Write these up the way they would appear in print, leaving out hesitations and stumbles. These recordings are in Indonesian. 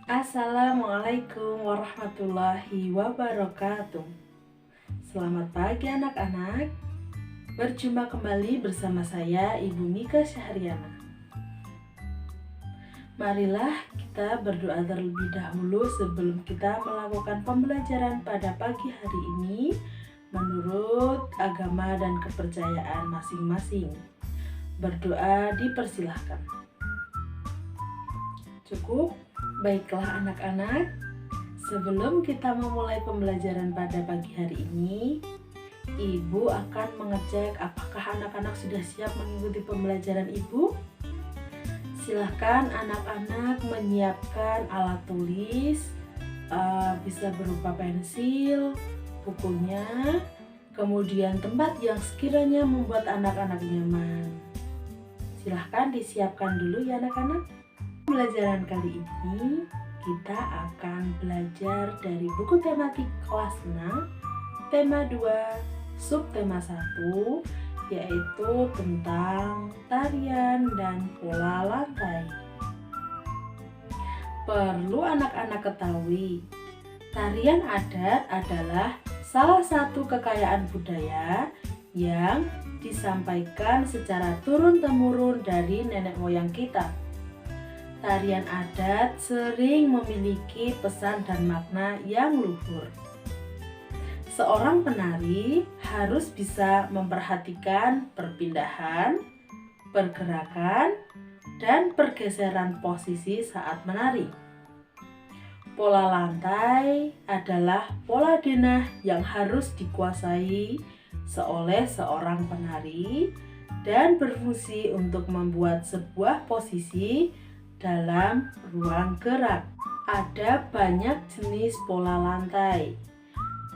Assalamualaikum warahmatullahi wabarakatuh. Selamat pagi anak-anak. Berjumpa kembali bersama saya Ibu Mika Syahriana. Marilah kita berdoa terlebih dahulu sebelum kita melakukan pembelajaran pada pagi hari ini menurut agama dan kepercayaan masing-masing. Berdoa dipersilahkan. Cukup? Baiklah anak-anak, sebelum kita memulai pembelajaran pada pagi hari ini, Ibu akan mengecek apakah anak-anak sudah siap mengikuti pembelajaran Ibu. Silahkan anak-anak menyiapkan alat tulis, bisa berupa pensil, bukunya, kemudian tempat yang sekiranya membuat anak-anak nyaman. Silahkan disiapkan dulu ya anak-anak. Pembelajaran kali ini kita akan belajar dari buku tematik kelas 6, tema 2, subtema 1, yaitu tentang tarian dan pola lantai. Perlu anak-anak ketahui, tarian adat adalah salah satu kekayaan budaya yang disampaikan secara turun-temurun dari nenek moyang kita. Tarian adat sering memiliki pesan dan makna yang luhur. Seorang penari harus bisa memperhatikan perpindahan, pergerakan, dan pergeseran posisi saat menari. Pola lantai adalah pola denah yang harus dikuasai oleh seorang penari dan berfungsi untuk membuat sebuah posisi dalam ruang gerak. Ada banyak jenis pola lantai.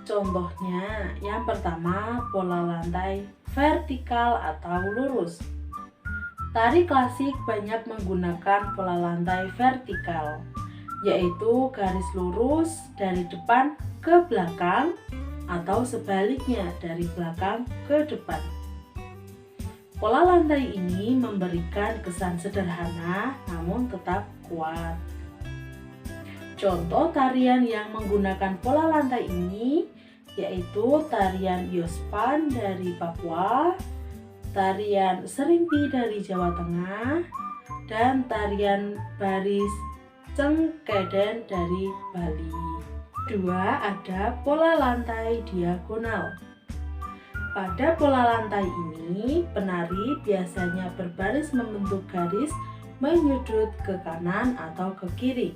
Contohnya, yang pertama pola lantai vertikal atau lurus. Tari klasik banyak menggunakan pola lantai vertikal, yaitu garis lurus dari depan ke belakang atau sebaliknya dari belakang ke depan. Pola lantai ini memberikan kesan sederhana namun tetap kuat. Contoh tarian yang menggunakan pola lantai ini yaitu tarian Yospan dari Papua, tarian Serimpi dari Jawa Tengah, dan tarian Baris Cengkeden dari Bali. Kedua, ada pola lantai diagonal. Pada pola lantai ini, penari biasanya berbaris membentuk garis menyudut ke kanan atau ke kiri.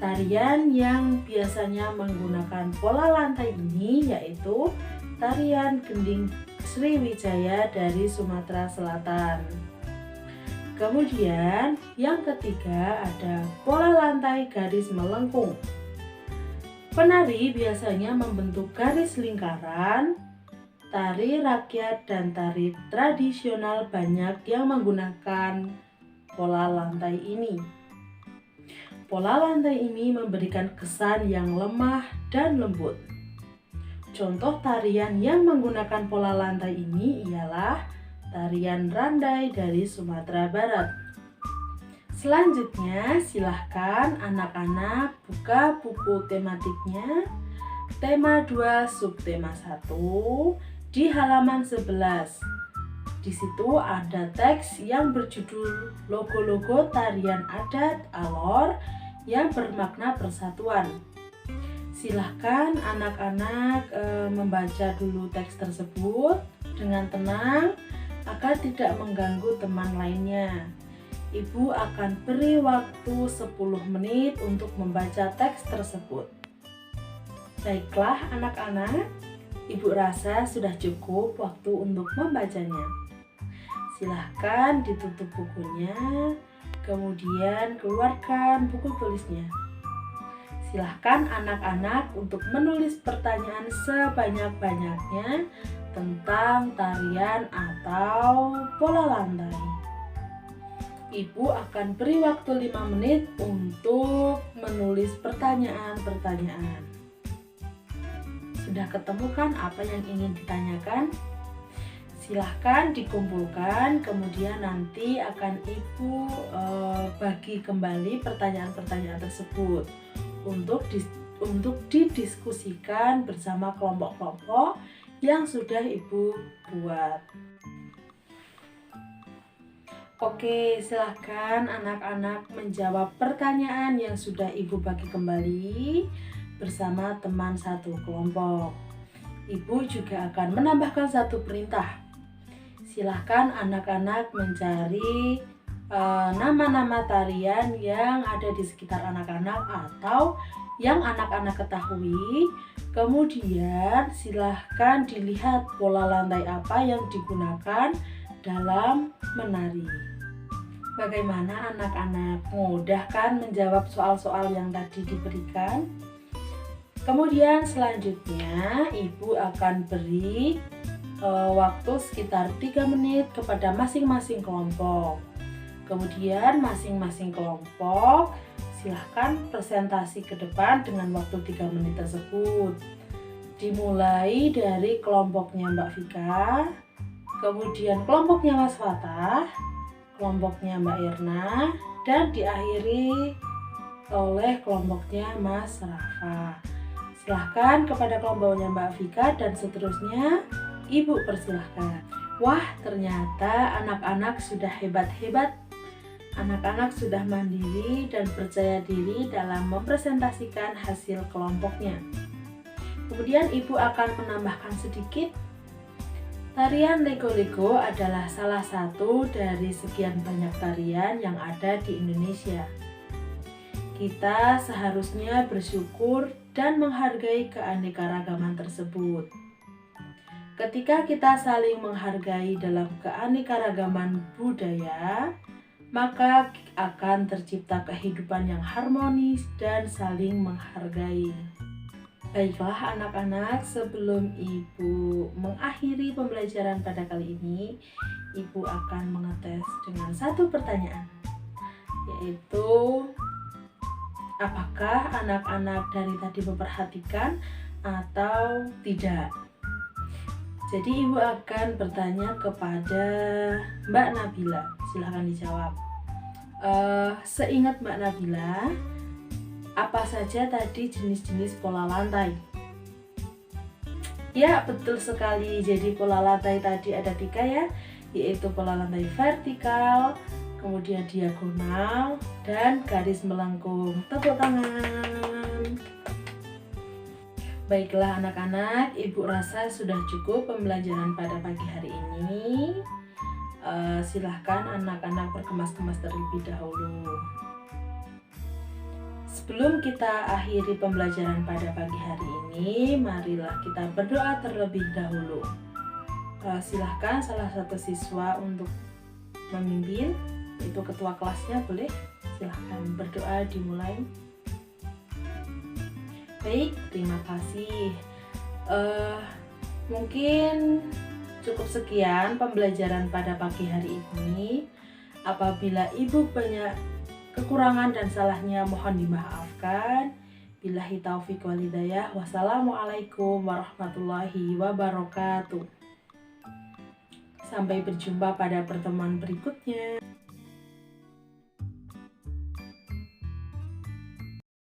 Tarian yang biasanya menggunakan pola lantai ini yaitu tarian Gending Sriwijaya dari Sumatera Selatan. Kemudian, yang ketiga ada pola lantai garis melengkung. Penari biasanya membentuk garis lingkaran. Tari rakyat dan tari tradisional banyak yang menggunakan pola lantai ini. Pola lantai ini memberikan kesan yang lemah dan lembut. Contoh tarian yang menggunakan pola lantai ini ialah tarian Randai dari Sumatera Barat. Selanjutnya, silahkan anak-anak buka buku tematiknya, tema 2 subtema 1 di halaman 11. Di situ ada teks yang berjudul logo-logo tarian adat Alor yang bermakna persatuan. Silahkan anak-anak membaca dulu teks tersebut dengan tenang agar tidak mengganggu teman lainnya. Ibu akan beri waktu 10 menit untuk membaca teks tersebut. Baiklah anak-anak, Ibu rasa sudah cukup waktu untuk membacanya. Silahkan ditutup bukunya, kemudian keluarkan buku tulisnya. Silahkan anak-anak untuk menulis pertanyaan sebanyak-banyaknya tentang tarian atau pola lantai. Ibu akan beri waktu 5 menit untuk menulis pertanyaan-pertanyaan. Sudah ketemu kan apa yang ingin ditanyakan? Silahkan dikumpulkan, kemudian nanti akan Ibu bagi kembali pertanyaan-pertanyaan tersebut untuk didiskusikan bersama kelompok-kelompok yang sudah Ibu buat. Oke, silahkan anak-anak menjawab pertanyaan yang sudah Ibu bagi kembali bersama teman satu kelompok. Ibu juga akan menambahkan satu perintah. Silahkan anak-anak mencari nama-nama tarian yang ada di sekitar anak-anak atau yang anak-anak ketahui. Kemudian silahkan dilihat pola lantai apa yang digunakan dalam menari. Bagaimana anak-anak? Mudah kan menjawab soal-soal yang tadi diberikan? Kemudian selanjutnya Ibu akan beri waktu sekitar 3 menit kepada masing-masing kelompok. Kemudian masing-masing kelompok silahkan presentasi ke depan dengan waktu 3 menit tersebut. Dimulai dari kelompoknya Mbak Vika, kemudian kelompoknya Mas Fatah, kelompoknya Mbak Irna, dan diakhiri oleh kelompoknya Mas Rafa. Silahkan kepada kelompoknya Mbak Vika dan seterusnya Ibu persilahkan. Wah, ternyata anak-anak sudah hebat-hebat. Anak-anak sudah mandiri dan percaya diri dalam mempresentasikan hasil kelompoknya. Kemudian Ibu akan menambahkan sedikit. Tarian Lego-Lego adalah salah satu dari sekian banyak tarian yang ada di Indonesia. Kita seharusnya bersyukur dan menghargai keanekaragaman tersebut. Ketika kita saling menghargai dalam keanekaragaman budaya, maka akan tercipta kehidupan yang harmonis dan saling menghargai. Baiklah anak-anak, sebelum Ibu mengakhiri pembelajaran pada kali ini, Ibu akan mengetes dengan satu pertanyaan, yaitu apakah anak-anak dari tadi memperhatikan atau tidak? Jadi Ibu akan bertanya kepada Mbak Nabila. Silahkan dijawab. Seingat Mbak Nabila, apa saja tadi jenis-jenis pola lantai? Ya, betul sekali. Jadi pola lantai tadi ada 3 ya, yaitu pola lantai vertikal, kemudian diagonal, dan garis melengkung. Tepuk tangan. Baiklah anak-anak, Ibu rasa sudah cukup pembelajaran pada pagi hari ini. Silahkan anak-anak berkemas-kemas terlebih dahulu. Sebelum kita akhiri pembelajaran pada pagi hari ini, marilah kita berdoa terlebih dahulu. Silahkan salah satu siswa untuk memimpin, itu ketua kelasnya boleh. Silahkan berdoa dimulai. Baik, terima kasih. Mungkin cukup sekian pembelajaran pada pagi hari ini. Apabila Ibu banyak kekurangan dan salahnya mohon dimaafkan. Billahi taufiq wal hidayah. Wassalamualaikum warahmatullahi wabarakatuh. Sampai berjumpa pada pertemuan berikutnya.